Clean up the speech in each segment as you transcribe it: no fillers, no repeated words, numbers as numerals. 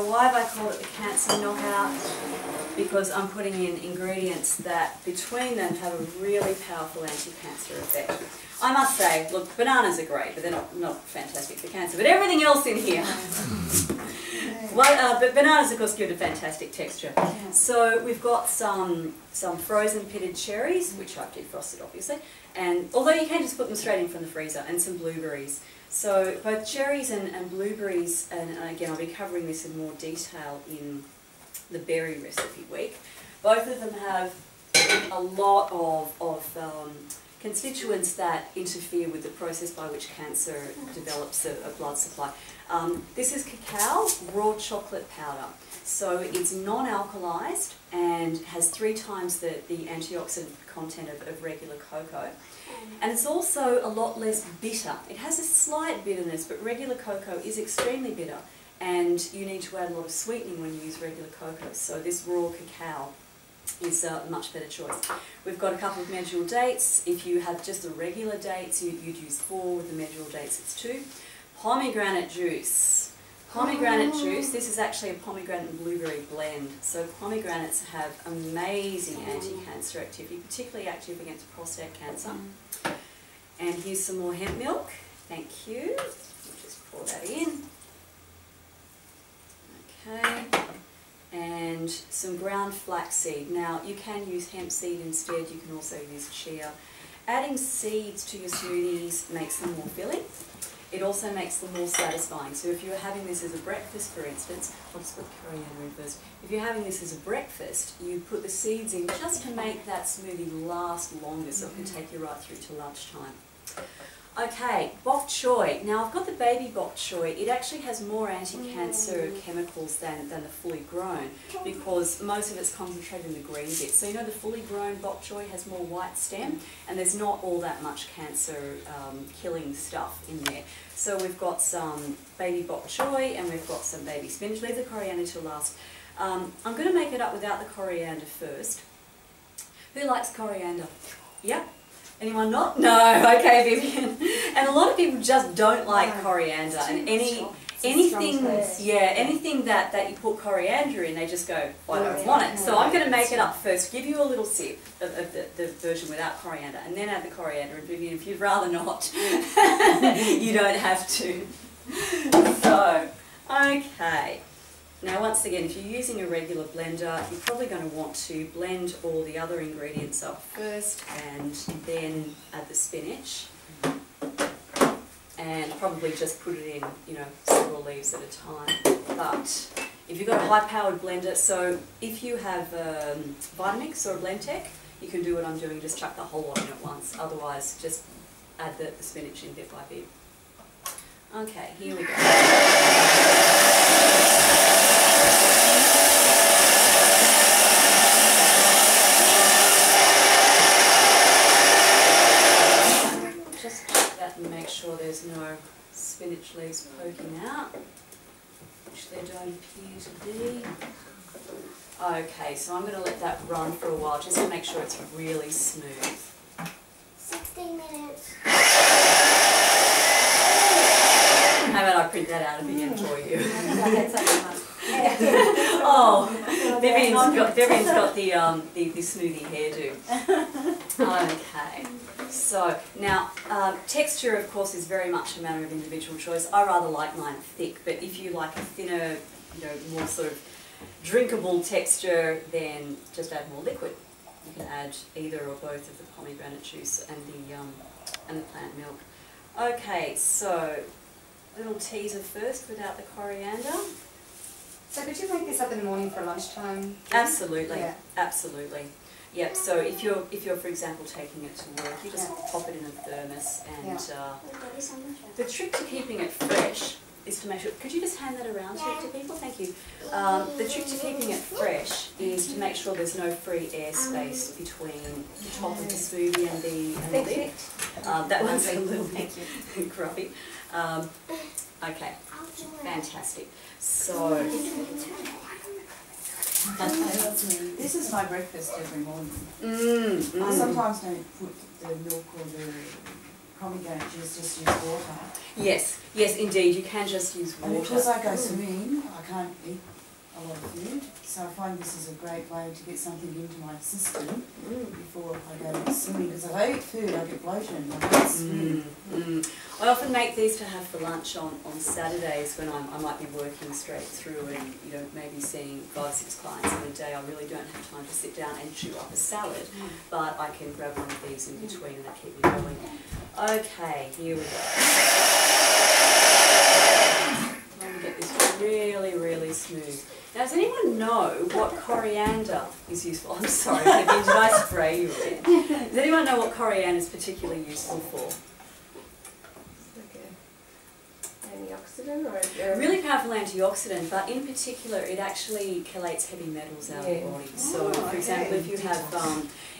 So why have I called it the Cancer Knockout? Because I'm putting in ingredients that between them have a really powerful anti-cancer effect. I must say, look, bananas are great, but they're not fantastic for cancer, but everything else in here. Well, but bananas, of course, give it a fantastic texture. So we've got some frozen pitted cherries, which I've defrosted, obviously, and although you can just put them straight in from the freezer, and some blueberries. So both cherries and blueberries, and again, I'll be covering this in more detail in the berry recipe week. Both of them have a lot of constituents that interfere with the process by which cancer develops a blood supply. This is cacao, raw chocolate powder. So it's non-alkalized and has 3 times the antioxidant content of regular cocoa. And it's also a lot less bitter. It has a slight bitterness, but regular cocoa is extremely bitter. And you need to add a lot of sweetening when you use regular cocoa. So this raw cacao is a much better choice. We've got a couple of medjool dates. If you have just the regular dates, you'd use 4. With the medjool dates, it's 2. Pomegranate juice. Pomegranate juice, this is actually a pomegranate and blueberry blend. So pomegranates have amazing anti-cancer activity, particularly active against prostate cancer. And here's some more hemp milk. Thank you. We'll just pour that in. Okay. And some ground flaxseed. Now, you can use hemp seed instead. You can also use chia. Adding seeds to your smoothies makes them more filling. It also makes them more satisfying. So if you're having this as a breakfast, for instance, I'll just put the coriander in first. If you're having this as a breakfast, you put the seeds in just to make that smoothie last longer, so it can take you right through to lunchtime. Okay, bok choy. Now I've got the baby bok choy. It actually has more anti-cancer chemicals than the fully grown, because most of it's concentrated in the green bit. So you know the fully grown bok choy has more white stem, and there's not all that much cancer killing stuff in there. So we've got some baby bok choy and we've got some baby spinach. Leave the coriander till last. I'm going to make it up without the coriander first. Who likes coriander? Yep. Anyone not? No. Okay, Vivian. And a lot of people just don't like coriander, and anything that you put coriander in, they just go, I don't want it. So I'm going to make it up first. Give you a little sip of the version without coriander, and then add the coriander. And Vivian, if you'd rather not, you don't have to. So, okay. Now once again, if you're using a regular blender, you're probably going to want to blend all the other ingredients up first and then add the spinach. And probably just put it in, you know, several leaves at a time. But if you've got a high-powered blender, so if you have Vitamix or a Blendtec, you can do what I'm doing, just chuck the whole lot in at once. Otherwise, just add the spinach in bit by bit. Okay, here we go. Just check that and make sure there's no spinach leaves poking out, which there don't appear to be. Okay, so I'm going to let that run for a while just to make sure it's really smooth. 16 minutes. How about I print that out again for you? Oh, Vivian's got the smoothie hairdo. Okay, so now texture, of course, is very much a matter of individual choice. I rather like mine thick, but if you like a thinner, you know, more sort of drinkable texture, then just add more liquid. You can add either or both of the pomegranate juice and the plant milk. Okay, so little teaser first without the coriander. So could you make this up in the morning for lunchtime? Absolutely, yeah. Absolutely. Yep. So if you're for example taking it to work, you just pop it in a thermos, and the trick to keeping it fresh is to make sure. Could you just hand that around to people? Thank you. The trick to keeping it fresh is to make sure there's no free air space between the top of the smoothie and the lid. That one's a little bit grumpy. Okay, fantastic. So, this is my breakfast every morning. I sometimes don't put the milk or the probably going to just use water. Yes, yes, indeed. You can just use And water. because I go swimming, I can't eat a lot of food, so I find this is a great way to get something into my system before I go swimming. Because if I eat food, I get bloated and I can't swim. I often make these to have for lunch on Saturdays when I might be working straight through and maybe seeing 5 or 6 clients in a day. I really don't have time to sit down and chew up a salad, but I can grab one of these in between and that keep me going. Okay, here we go. Let me get this really, really smooth. Now, does anyone know what coriander is used for? I'm sorry, did I spray you again? Does anyone know what coriander is particularly useful for? Antioxidant or Really powerful antioxidant, but in particular it actually chelates heavy metals out of the body. So, for example, if you have,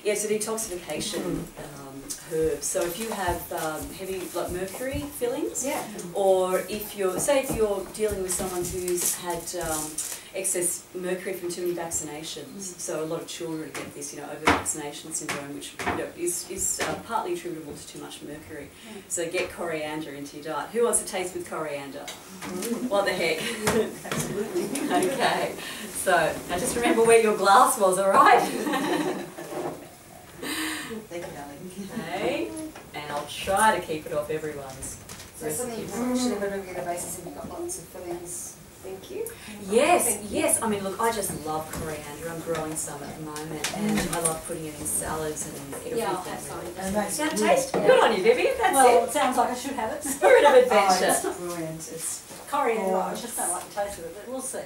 it's a detoxification herb. So if you have heavy, like mercury fillings, or if you're, say if you're dealing with someone who's had excess mercury from too many vaccinations, so a lot of children get this, over-vaccination syndrome, which is partly attributable to too much mercury. So get coriander into your diet. Who wants to taste with coriander? What the heck? Absolutely. Okay. So now just remember where your glass was, all right? Thank you, darling. Okay. And I'll try to keep it off everyone's So something you recipes. should have a regular basis if you've got lots of fillings. Thank you. Yes, yes. I mean, look, I just love coriander. I'm growing some at the moment, and I love putting it in salads and everything. Yeah, I'll have some. And that's That good. taste good on you, Vivian. That's Well, it. it sounds like I should have it. Spirit of Oh, adventure. it's brilliant. It's Coriander, I just don't like the taste of it, but we'll see.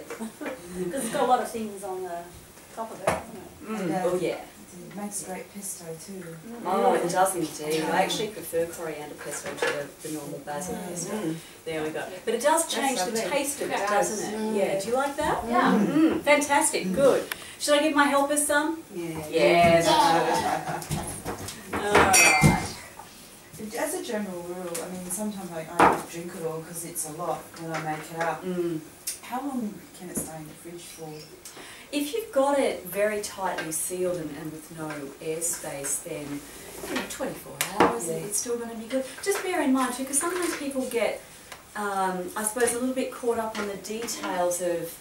Because it's got a lot of things on the top of it, hasn't it? Oh yeah. It makes great pesto too. Oh, it does indeed. I actually prefer coriander pesto to the normal basil pesto. There we go. But it does change the lovely. taste of it, It doesn't it? Yeah. Do you like that? Yeah. Fantastic. Good. Should I give my helpers some? Yeah. Yes. All right. As a general rule, I mean, sometimes I don't drink it all because it's a lot when I make it up. How long can it stay in the fridge for? If you've got it very tightly sealed and with no airspace, then 24 hours, it's still going to be good. Just bear in mind too, because sometimes people get, I suppose, a little bit caught up on the details of,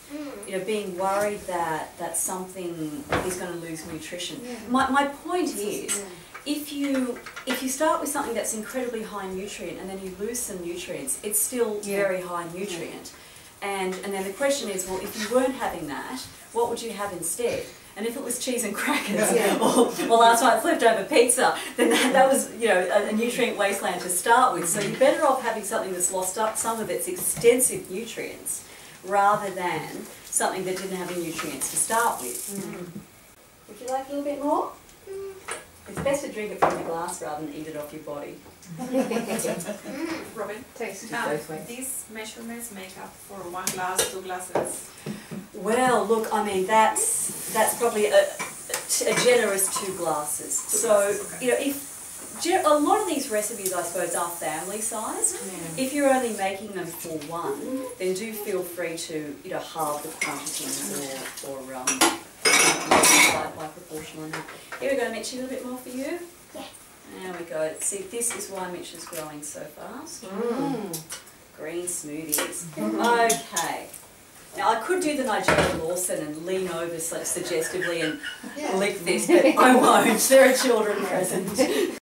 being worried that something is going to lose nutrition. My point is, if you start with something that's incredibly high nutrient and then you lose some nutrients, it's still very high nutrient. And then the question is, well, if you weren't having that, what would you have instead? And if it was cheese and crackers, or last night's leftover pizza, then that was, a nutrient wasteland to start with. So you're better off having something that's lost up some of its extensive nutrients, rather than something that didn't have any nutrients to start with. Would you like a little bit more? It's best to drink it from the glass rather than eat it off your body. Robin, Taste. these measurements make up for 1 glass, 2 glasses. Well, look, I mean, that's probably a generous 2 glasses. So, if a lot of these recipes, I suppose, are family sized. If you're only making them for one, then do feel free to, halve the quantities or by proportion on that. Here we go, Mitch, a little bit more for you. Yes. There we go. See, this is why Mitch is growing so fast. Green smoothies. Okay. Now, I could do the Nigella Lawson and lean over suggestively and lick this, but I won't. There are children present.